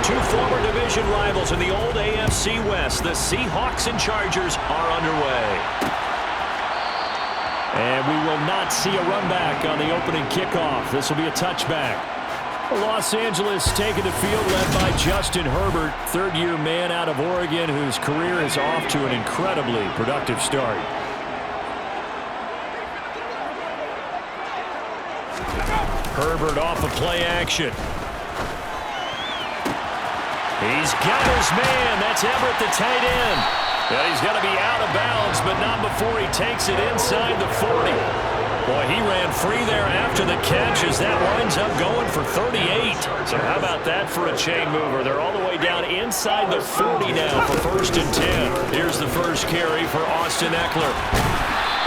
Two former division rivals in the old AFC West, the Seahawks and Chargers, are underway. And we will not see a run back on the opening kickoff. This will be a touchback. Los Angeles taking the field led by Justin Herbert, third-year man out of Oregon whose career is off to an incredibly productive start. Herbert off of play action. He's got his man. That's Everett, the tight end. And he's going to be out of bounds, but not before he takes it inside the 40. Boy, he ran free there after the catch as that winds up going for 38. So how about that for a chain mover? They're all the way down inside the 40 now for 1st and 10. Here's the first carry for Austin Eckler.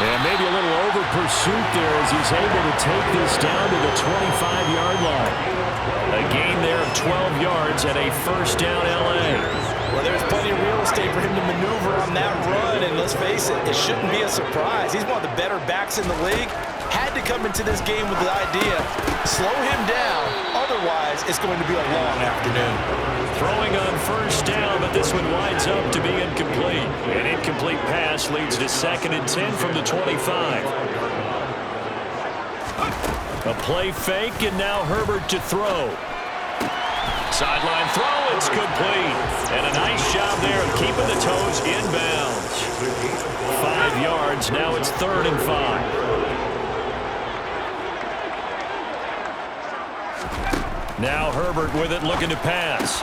And maybe a little over pursuit there as he's able to take this down to the 25-yard line. A gain there of 12 yards and a 1st down L.A. Well, there's plenty of real estate for him to maneuver on that run, and let's face it, it shouldn't be a surprise. He's one of the better backs in the league. Had to come into this game with the idea, slow him down, otherwise it's going to be a long afternoon. Throwing on 1st down, but this one winds up to be incomplete. An incomplete pass leads to 2nd and 10 from the 25. A play fake, and now Herbert to throw. Sideline throw, it's complete. And a nice job there of keeping the toes inbounds. 5 yards, now it's 3rd and 5. Now Herbert with it, looking to pass.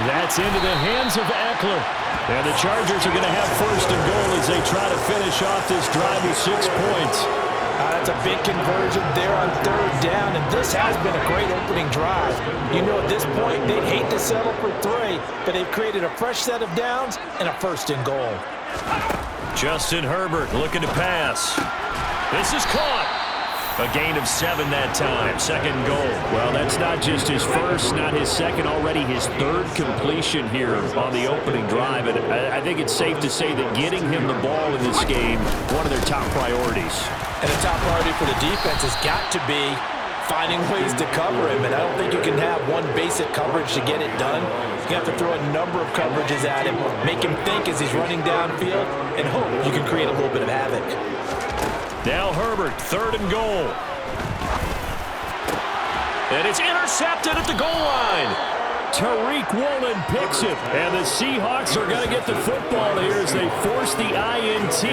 That's into the hands of Eckler. And the Chargers are going to have 1st and goal as they try to finish off this drive with 6 points. That's a big conversion there on 3rd down, and this has been a great opening drive. You know, at this point, they'd hate to settle for 3, but they've created a fresh set of downs and a 1st and goal. Justin Herbert looking to pass. This is caught. A gain of 7 that time, 2nd goal. Well, that's not just his first, not his second, already his 3rd completion here on the opening drive. And I think it's safe to say that getting him the ball in this game, one of their top priorities. And a top priority for the defense has got to be finding ways to cover him. And I don't think you can have one basic coverage to get it done. You have to throw a number of coverages at him, make him think as he's running downfield, and hope you can create a little bit of havoc. Now Herbert, 3rd and goal. And it's intercepted at the goal line. Tariq Woolen picks it. And the Seahawks are going to get the football here as they force the INT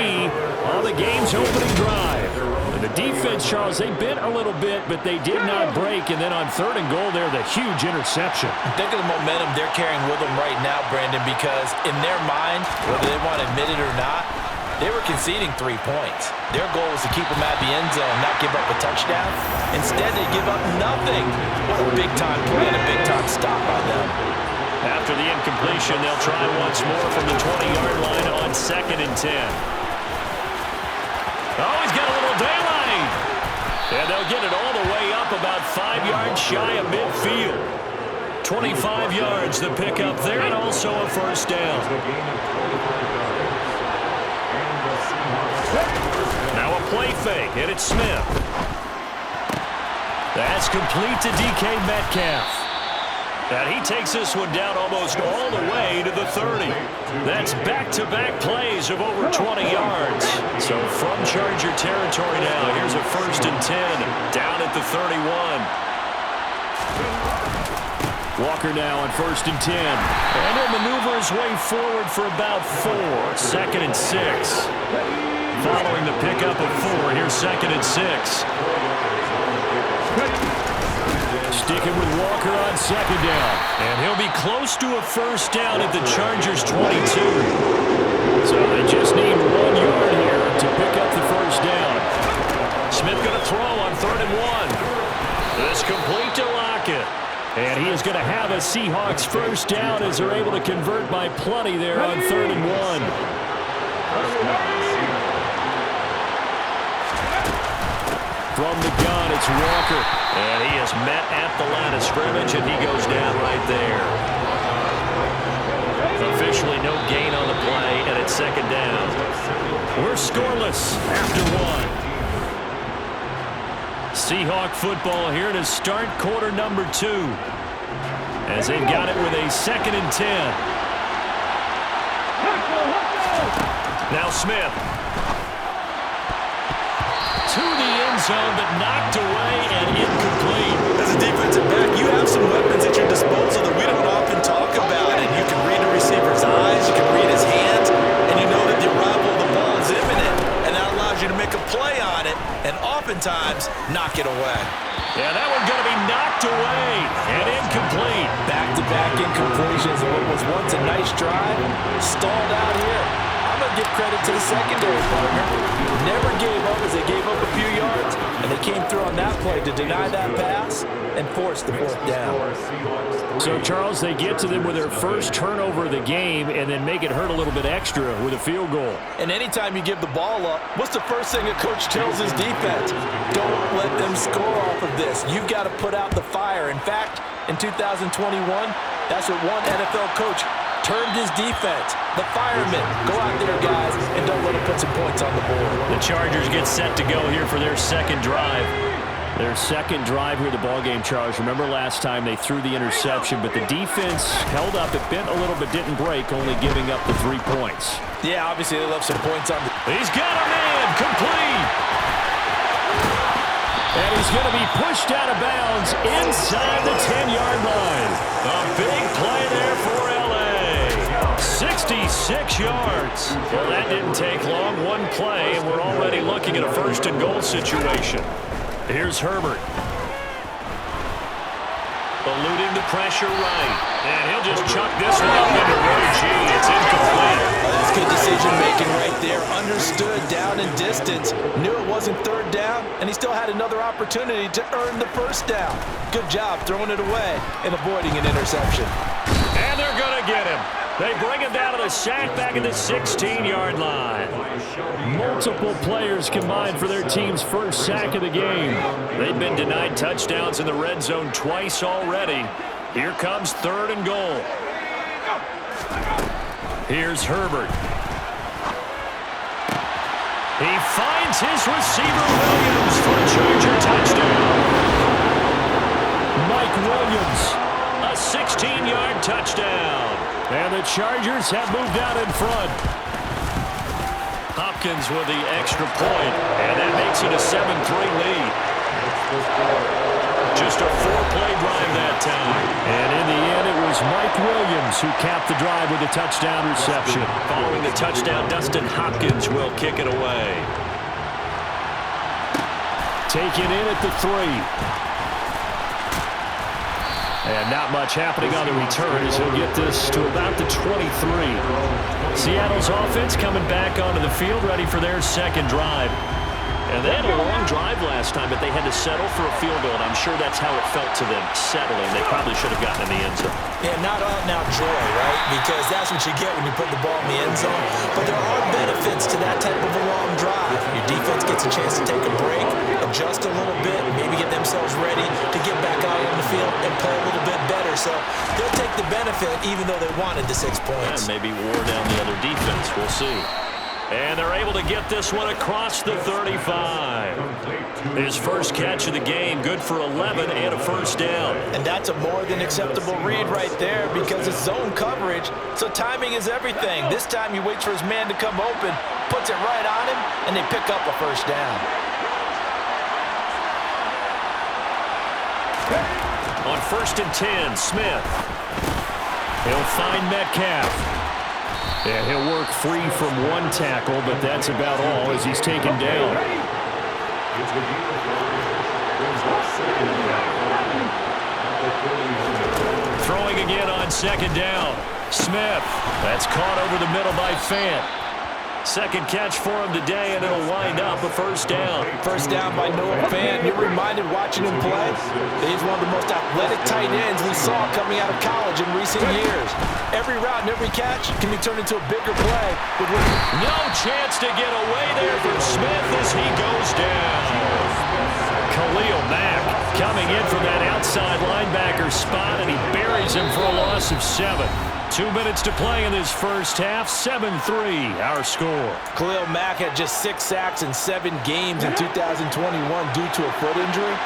on the game's opening drive. And the defense, Charles, they bit a little bit, but they did not break. And then on 3rd and goal there, the huge interception. Think of the momentum they're carrying with them right now, Brandon, because in their mind, whether they want to admit it or not, they were conceding 3 points. Their goal was to keep them at the end zone, not give up a touchdown. Instead, they give up nothing. What a big-time play and a big-time stop by them. After the incompletion, they'll try once more from the 20-yard line on 2nd and 10. Oh, he's got a little daylight. And they'll get it all the way up about 5 yards shy of midfield. 25 yards the pickup there, and also a 1st down. Now a play fake, and it's Smith. That's complete to DK Metcalf. And he takes this one down almost all the way to the 30. That's back-to-back plays of over 20 yards. So from Charger territory now, here's a 1st and 10 down at the 31. Walker now on 1st and 10. And he'll maneuver his way forward for about 4. 2nd and 6. Following the pickup of 4, here's 2nd and 6. Sticking with Walker on 2nd down. And he'll be close to a 1st down at the Chargers' 22. So they just need 1 yard here to pick up the 1st down. Smith going to throw on 3rd and 1. This complete to Lockett. And he is going to have a Seahawks 1st down as they're able to convert by plenty there on 3rd and 1. From the gun, it's Walker. And he is met at the line of scrimmage, and he goes down right there. Officially no gain on the play, and it's 2nd down. We're scoreless after 1. Seahawk football here to start quarter number 2. as they've got it with a 2nd and 10. Now Smith. To the end zone, but knocked away and incomplete. As a defensive back, you have some weapons at your disposal that we don't often talk about. And you can read the receiver's eyes, you can read his hands, and you know that the arrival of the ball is imminent. And that allows you to make a play on it and oftentimes knock it away. Yeah, that one's going to be knocked away and incomplete. Back-to-back incompletions of what was once a nice drive, stalled out here. I'm going to give credit to the secondary partner. Never gave up as they gave up a few yards, and they came through on that play to deny that pass and force the 4th down. So, Charles, they get to them with their first turnover of the game and then make it hurt a little bit extra with a field goal. And anytime you give the ball up, what's the first thing a coach tells his defense? Don't let them score off of this. You've got to put out the fire. In fact, in 2021, that's what one NFL coach termed his defense. The firemen. Go out there, guys, and don't let them put some points on the board. The Chargers get set to go here for their 2nd drive. Their 2nd drive here of the ballgame, Charles. Remember last time they threw the interception, but the defense held up. It bent a little but didn't break, only giving up the 3 points. Yeah, obviously they left some points on the... He's got a man, complete. And he's going to be pushed out of bounds inside the 10-yard line. A big play there for L.A. 66 yards. Well, that didn't take long. One play, and we're already looking at a 1st and goal situation. Here's Herbert. Eluding the pressure right. And he'll just chuck this one up into Roy G. It's incomplete. That's good decision-making right there. Understood down and distance. Knew it wasn't 3rd down, and he still had another opportunity to earn the 1st down. Good job throwing it away and avoiding an interception. And they're going to get him. They bring him down to the sack back at the 16-yard line. Multiple players combined for their team's first sack of the game. They've been denied touchdowns in the red zone twice already. Here comes 3rd and goal. Here's Herbert. He finds his receiver Williams for a Charger touchdown. Mike Williams, a 16-yard touchdown. And the Chargers have moved out in front. Hopkins with the extra point, and that makes it a 7-3 lead. Just a 4-play drive that time. And in the end, it was Mike Williams who capped the drive with a touchdown reception. Following the touchdown, Dustin Hopkins will kick it away. Taken in at the 3. And not much happening on the return as he'll get this to about the 23. Seattle's offense coming back onto the field, ready for their 2nd drive. And they had a long drive last time, but they had to settle for a field goal, and I'm sure that's how it felt to them, settling. They probably should have gotten in the end zone. Yeah, not out-and-out joy, right? Because that's what you get when you put the ball in the end zone. But there are benefits to that type of a long drive. Your defense gets a chance to take a break, adjust a little bit, maybe get themselves ready to get back out on the field and play a little bit better. So they'll take the benefit even though they wanted the 6 points. And maybe wore down the other defense. We'll see. And they're able to get this one across the 35. His first catch of the game, good for 11 and a 1st down. And that's a more than acceptable read right there because it's zone coverage, so timing is everything. This time he waits for his man to come open, puts it right on him, and they pick up a 1st down. On 1st and 10, Smith. He'll find Metcalf. Yeah, he'll work free from one tackle, but that's about all as he's taken down. Throwing again on 2nd down. Smith. That's caught over the middle by Fant. 2nd catch for him today, and it'll wind up a 1st down. 1st down by Noah Fant. You're reminded watching him play that he's one of the most athletic tight ends we saw coming out of college in recent years. Every route and every catch can be turned into a bigger play. No chance to get away there from Smith as he goes down. Khalil Mack coming in from that outside linebacker spot, and he buries him for a loss of 7. 2 minutes to play in this first half. 7-3, our score. Khalil Mack had just 6 sacks in 7 games in 2021 due to a foot injury.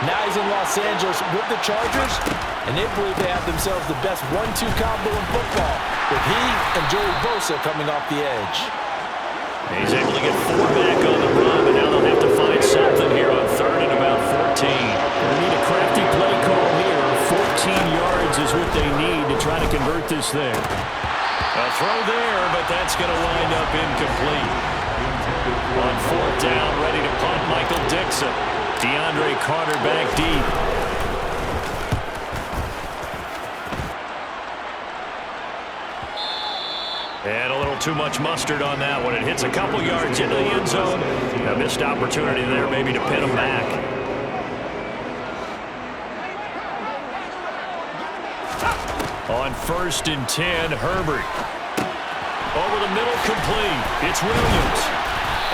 Now he's in Los Angeles with the Chargers, and they believe they have themselves the best 1-2 combo in football, with he and Joey Bosa coming off the edge. He's able to get 4 back on the run, but now they'll have to find something here on 3rd and about 14. They need a crafty play call here. 14 yards is what they need to try to convert this thing. A throw there, but that's going to wind up incomplete. On 4th down, ready to punt, Michael Dixon. DeAndre Carter back deep. And a little too much mustard on that one. It hits a couple yards into the end zone. A missed opportunity there maybe to pin him back. On 1st and 10, Herbert. Over the middle, complete. It's Williams.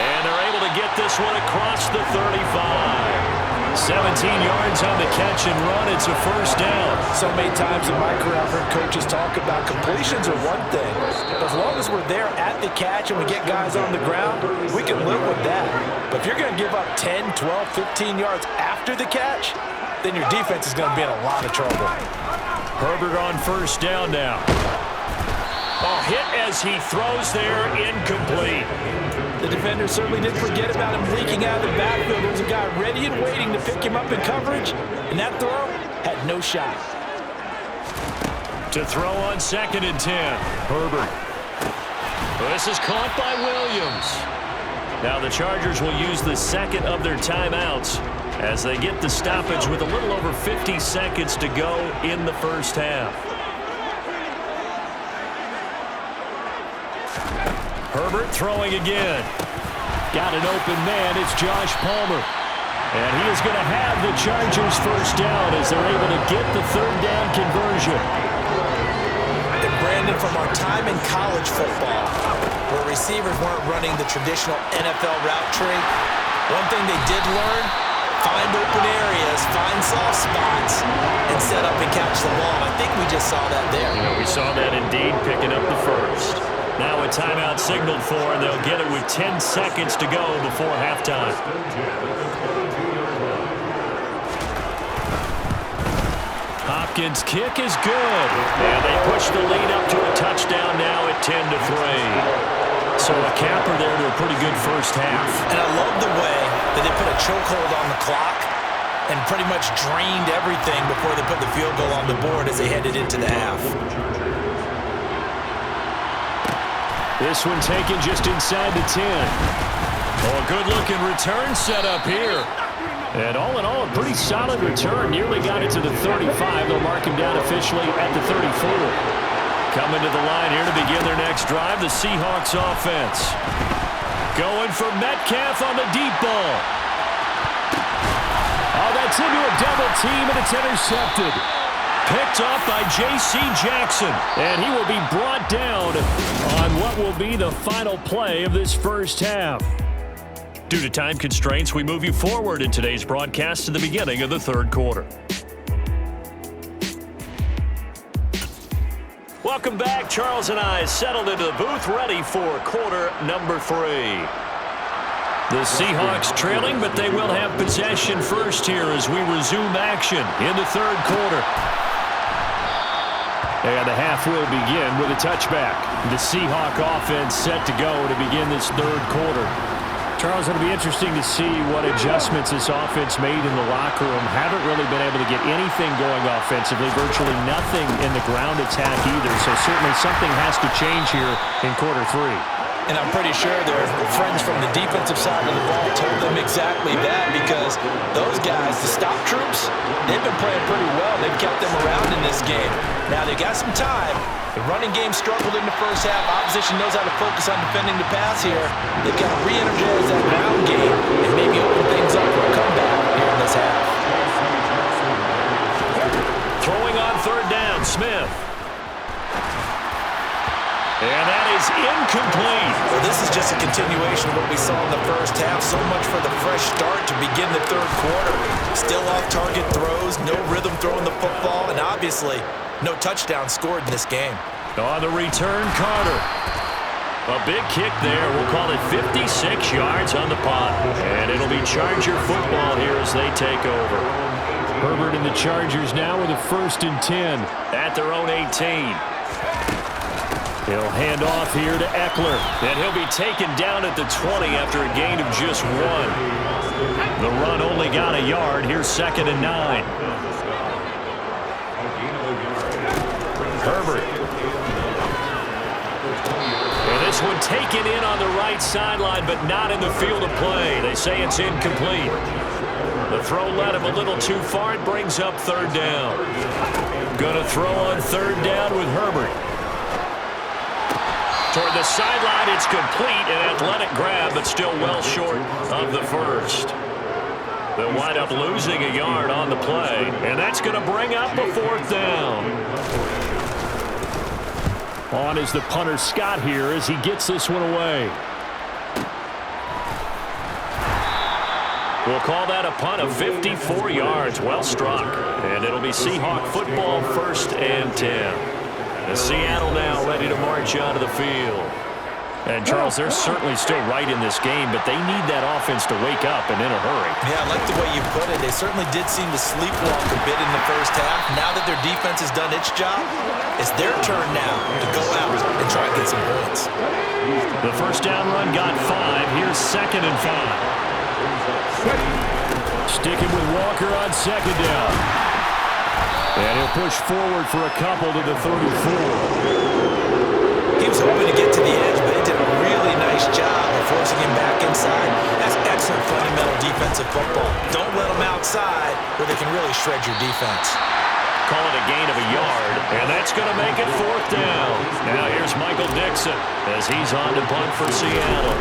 And they're able to get this one across the 35. 17 yards on the catch and run. It's a 1st down. So many times in my career, I've heard coaches talk about completions are one thing. But as long as we're there at the catch and we get guys on the ground, we can live with that. But if you're going to give up 10, 12, 15 yards after the catch, then your defense is going to be in a lot of trouble. Herbert on 1st down now. Oh, hit as he throws there, incomplete. The defender certainly didn't forget about him leaking out of the backfield. There was a guy ready and waiting to pick him up in coverage, and that throw had no shot. To throw on 2nd and 10, Herbert. This is caught by Williams. Now the Chargers will use the 2nd of their timeouts as they get the stoppage with a little over 50 seconds to go in the 1st half. Herbert throwing again. Got an open man. It's Josh Palmer. And he is going to have the Chargers 1st down as they're able to get the 3rd down conversion. And Brandon, from our time in college football, where receivers weren't running the traditional NFL route tree, one thing they did learn, find open areas, find soft spots, and set up and catch the ball. I think we just saw that there. We saw that indeed, picking up the 1st. Now a timeout signaled for, and they'll get it with 10 seconds to go before halftime. Hopkins' kick is good. And they push the lead up to a touchdown now at 10-3. So a capper there to a pretty good 1st half. And I love the way that they put a chokehold on the clock and pretty much drained everything before they put the field goal on the board as they headed into the half. This one taken just inside the 10. Oh, a good-looking return set up here. And all in all, a pretty solid return. Nearly got it to the 35. They'll mark him down officially at the 34. Coming to the line here to begin their next drive, the Seahawks offense. Going for Metcalf on the deep ball. Oh, that's into a double team, and it's intercepted. Picked off by J.C. Jackson, and he will be brought down on what will be the final play of this 1st half. Due to time constraints, we move you forward in today's broadcast to the beginning of the 3rd quarter. Welcome back. Charles and I settled into the booth, ready for quarter number 3. The Seahawks trailing, but they will have possession first here as we resume action in the 3rd quarter. And the half will begin with a touchback. The Seahawk offense set to go to begin this 3rd quarter. Charles, it'll be interesting to see what adjustments this offense made in the locker room. Haven't really been able to get anything going offensively, virtually nothing in the ground attack either. So certainly something has to change here in quarter 3. And I'm pretty sure their friends from the defensive side of the ball told them exactly that, because those guys, the stop troops, they've been playing pretty well. They've kept them around in this game. Now, they got some time. The running game struggled in the 1st half. Opposition knows how to focus on defending the pass here. They've got to re-energize that ground game and maybe open things up for a comeback here in this half. Throwing on 3rd down, Smith. And that is incomplete. Well, this is just a continuation of what we saw in the 1st half. So much for the fresh start to begin the 3rd quarter. Still off-target throws, no rhythm throwing the football, and obviously no touchdown scored in this game. On the return, Carter. A big kick there. We'll call it 56 yards on the punt. And it'll be Charger football here as they take over. Herbert and the Chargers now with a 1st and 10 at their own 18. He'll hand off here to Eckler, and he'll be taken down at the 20 after a gain of just 1. The run only got a yard. Here's 2nd and 9. Herbert. And this one taken in on the right sideline, but not in the field of play. They say it's incomplete. The throw led him a little too far. It brings up 3rd down. Going to throw on 3rd down with Herbert. Toward the sideline, it's complete. An athletic grab, but still well short of the 1st. They'll wind up losing a yard on the play, and that's going to bring up a 4th down. On is the punter Scott here as he gets this one away. We'll call that a punt of 54 yards. Well struck. And it'll be Seahawk football, 1st and 10. Seattle now ready to march onto the field. And, Charles, they're certainly still right in this game, but they need that offense to wake up and in a hurry. Yeah, I like the way you put it. They certainly did seem to sleepwalk a bit in the 1st half. Now that their defense has done its job, it's their turn now to go out and try and get some points. The 1st down run got 5. Here's 2nd and 5. Sticking with Walker on 2nd down. And he'll push forward for a couple to the 34. He was hoping to get to the edge, but they did a really nice job of forcing him back inside. That's excellent fundamental defensive football. Don't let them outside where they can really shred your defense. Call it a gain of a yard, and that's going to make it 4th down. Now here's Michael Dixon as he's on to punt for Seattle.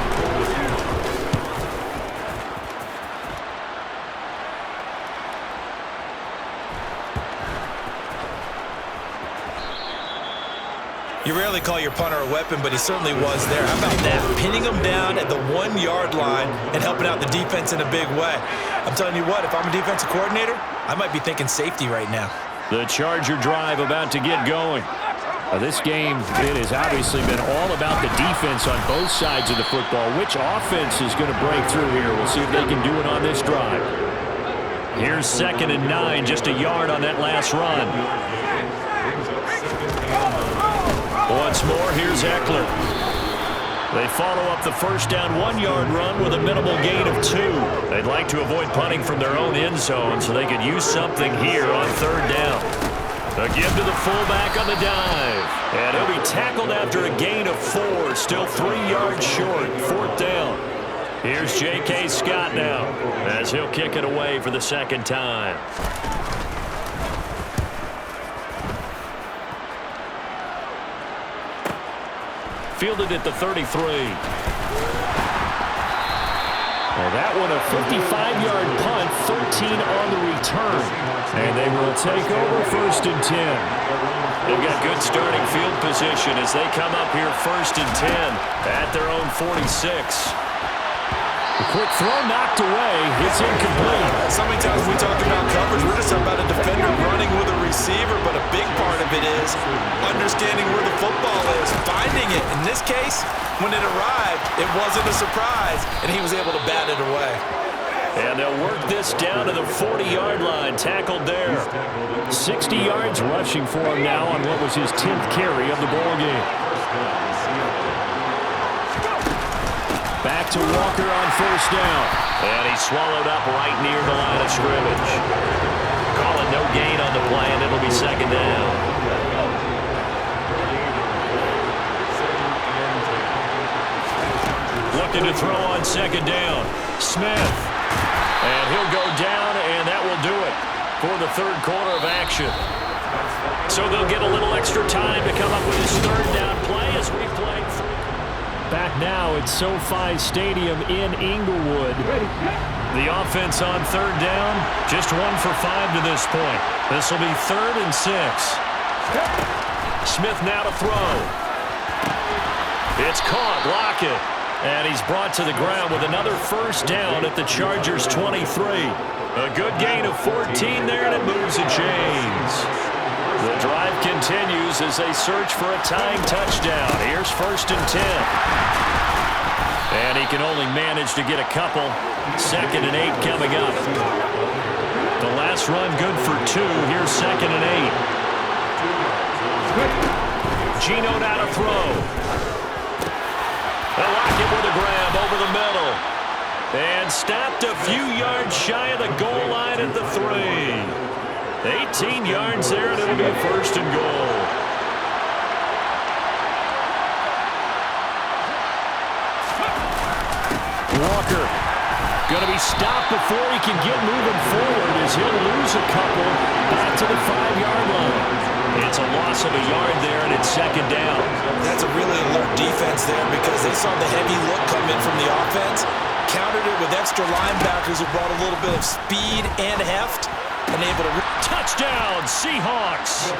You rarely call your punter a weapon, but he certainly was there. How about that? Pinning him down at the 1-yard line and helping out the defense in a big way. I'm telling you what, if I'm a defensive coordinator, I might be thinking safety right now. The Charger drive about to get going. This game, it has obviously been all about the defense on both sides of the football. Which offense is going to break through here? We'll see if they can do it on this drive. Here's 2nd and 9, just a yard on that last run. Once more, here's Eckler. They follow up the 1st down 1-yard run with a minimal gain of 2. They'd like to avoid punting from their own end zone so they could use something here on 3rd down. A give to the fullback on the dive. And he'll be tackled after a gain of 4. Still 3 yards short. 4th down. Here's J.K. Scott now as he'll kick it away for the 2nd time. Fielded at the 33. Well, that one a 55-yard punt, 13 on the return. And they will take over 1st and 10. They've got good starting field position as they come up here 1st and 10 at their own 46. The quick throw knocked away. It's incomplete. So many times we talk about coverage, we're just talking about a defender running with a receiver, but a big part of it is understanding where the football is, finding it. In this case, when it arrived, it wasn't a surprise, and he was able to bat it away. And they'll work this down to the 40-yard line, tackled there. 60 yards rushing for him now on what was his 10th carry of the ballgame. Back to Walker on 1st down. And he's swallowed up right near the line of scrimmage. Call it no gain on the play, and it'll be 2nd down. Looking to throw on 2nd down. Smith. And he'll go down, and that will do it for the 3rd quarter of action. So they'll get a little extra time to come up with his 3rd down play as we play through. Back now at SoFi Stadium in Inglewood. The offense on 3rd down, just 1 for 5 to this point. This will be 3rd and 6. Smith now to throw. It's caught, Lockett. And he's brought to the ground with another 1st down at the Chargers' 23. A good gain of 14 there, and it moves the chains. The drive continues as they search for a tying touchdown. Here's 1st and 10. And he can only manage to get a couple. 2nd and 8 coming up. The last this run good for 2. Here's 2nd and 8. Geno now to throw. They'll lock it with a grab over the middle. And stopped a few yards shy of the goal line at the 3. 18 yards there, and it'll be a 1st and goal. Walker going to be stopped before he can get moving forward as he'll lose a couple back to the 5-yard line. It's a loss of a yard there, and it's 2nd down. That's a really alert defense there because they saw the heavy look come in from the offense, countered it with extra linebackers who brought a little bit of speed and heft, and able to... Touchdown, Seahawks.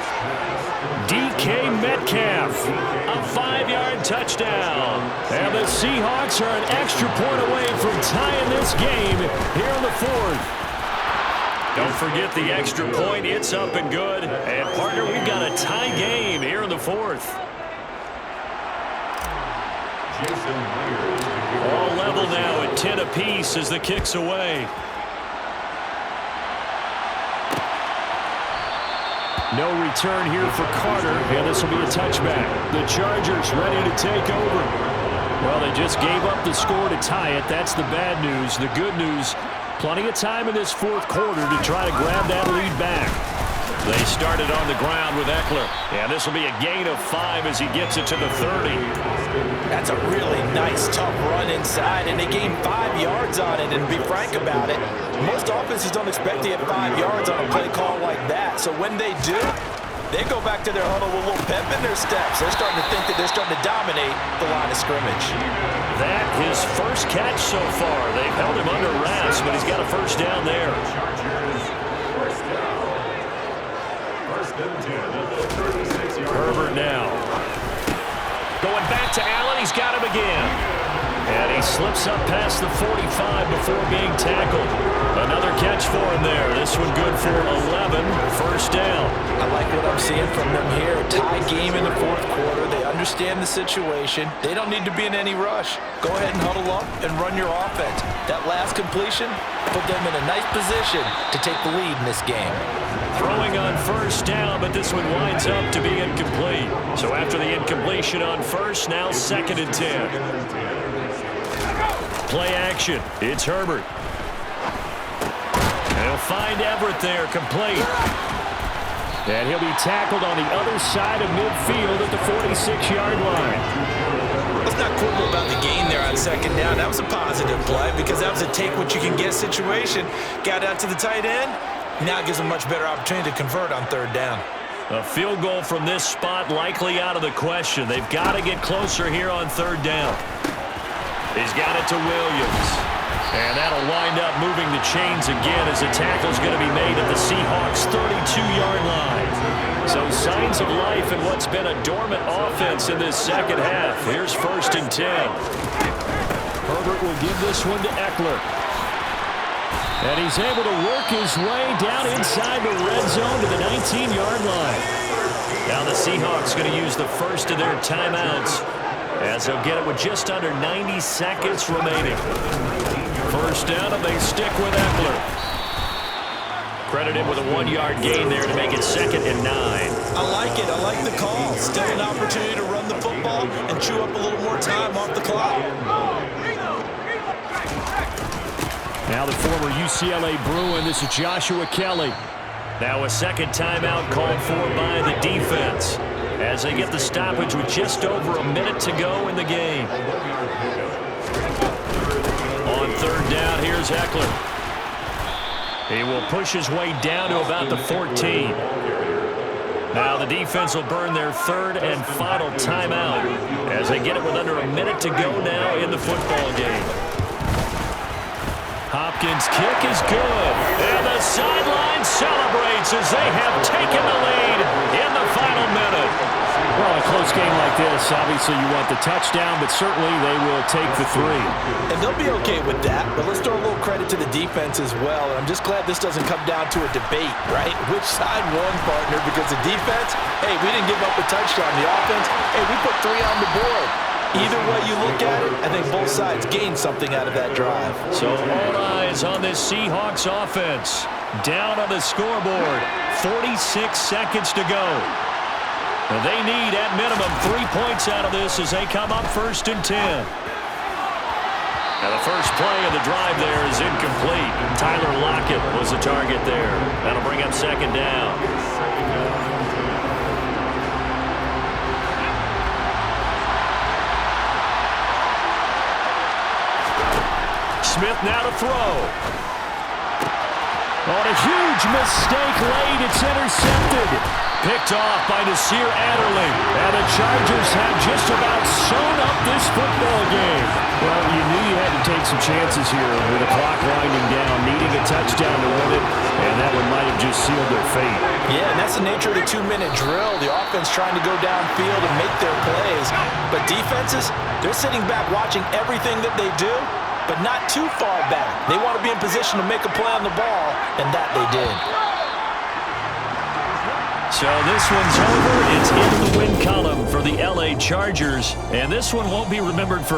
DK Metcalf, a 5-yard touchdown. And the Seahawks are an extra point away from tying this game here in the 4th. Don't forget the extra point. It's up and good. And, partner, we've got a tie game here in the 4th. All level now at 10 apiece as the kick's away. No return here for Carter, and this will be a touchback. The Chargers ready to take over. Well, they just gave up the score to tie it. That's the bad news. The good news, plenty of time in this 4th quarter to try to grab that lead back. They started on the ground with Eckler. And this will be a gain of 5 as he gets it to the 30. That's a really nice, tough run inside, and they gained 5 yards on it. And to be frank about it, most offenses don't expect to get 5 yards on a play call like that. So when they do, they go back to their huddle with a little pep in their steps. They're starting to think that they're starting to dominate the line of scrimmage. That his first catch so far. They've held him under wraps, but he's got a 1st down there. Herbert now. Going back to Allen. He's got him again. And he slips up past the 45 before being tackled. Another catch for him there. This one good for 11. 1st down. I like what I'm seeing from them here. Tie game in the 4th quarter. They understand the situation. They don't need to be in any rush. Go ahead and huddle up and run your offense. That last completion put them in a nice position to take the lead in this game. Throwing on 1st down, but this one winds up to be incomplete. So after the incompletion on 1st, now 2nd and 10. Play action. It's Herbert. And he'll find Everett there, complete. And he'll be tackled on the other side of midfield at the 46-yard line. Let's not quibble about the gain there on 2nd down. That was a positive play because that was a take-what-you-can-get situation. Got out to the tight end. Now it gives them a much better opportunity to convert on 3rd down. A field goal from this spot likely out of the question. They've got to get closer here on 3rd down. He's got it to Williams. And that'll wind up moving the chains again as the tackle's going to be made at the Seahawks' 32-yard line. So signs of life in what's been a dormant offense in this 2nd half. Here's 1st and 10. Herbert will give this one to Eckler. And he's able to work his way down inside the red zone to the 19-yard line. Now the Seahawks going to use the first of their timeouts as they'll get it with just under 90 seconds remaining. 1st down, and they stick with Eckler. Credited with a 1-yard gain there to make it 2nd and 9. I like it. I like the call. Still an opportunity to run the football and chew up a little more time off the clock. Now the former UCLA Bruin, this is Joshua Kelly. Now a 2nd timeout called for by the defense as they get the stoppage with just over a minute to go in the game. On 3rd down, here's Eckler. He will push his way down to about the 14. Now the defense will burn their 3rd and final timeout as they get it with under a minute to go now in the football game. Hopkins' kick is good. And the sideline celebrates as they have taken the lead in the final minute. Well, a close game like this, obviously you want the touchdown, but certainly they will take the 3. And they'll be okay with that, but let's throw a little credit to the defense as well. And I'm just glad this doesn't come down to a debate, right? Which side won, partner? Because the defense, hey, we didn't give up a touchdown. The offense, hey, we put 3 on the board. Either way you look at it, I think both sides gained something out of that drive. So all eyes on this Seahawks offense. Down on the scoreboard. 46 seconds to go. And they need, at minimum, 3 points out of this as they come up 1st and 10. And the first play of the drive there is incomplete. Tyler Lockett was the target there. That'll bring up 2nd down. Smith now to throw. On a huge mistake late, it's intercepted. Picked off by Nasir Adderley. And the Chargers have just about sewn up this football game. Well, you knew you had to take some chances here with the clock winding down, needing a touchdown to win it, and that one might have just sealed their fate. Yeah, and that's the nature of the 2-minute drill. The offense trying to go downfield and make their plays. But defenses, they're sitting back watching everything that they do, but not too far back. They want to be in position to make a play on the ball, and that they did. So this one's over. It's in the win column for the LA Chargers, and this one won't be remembered for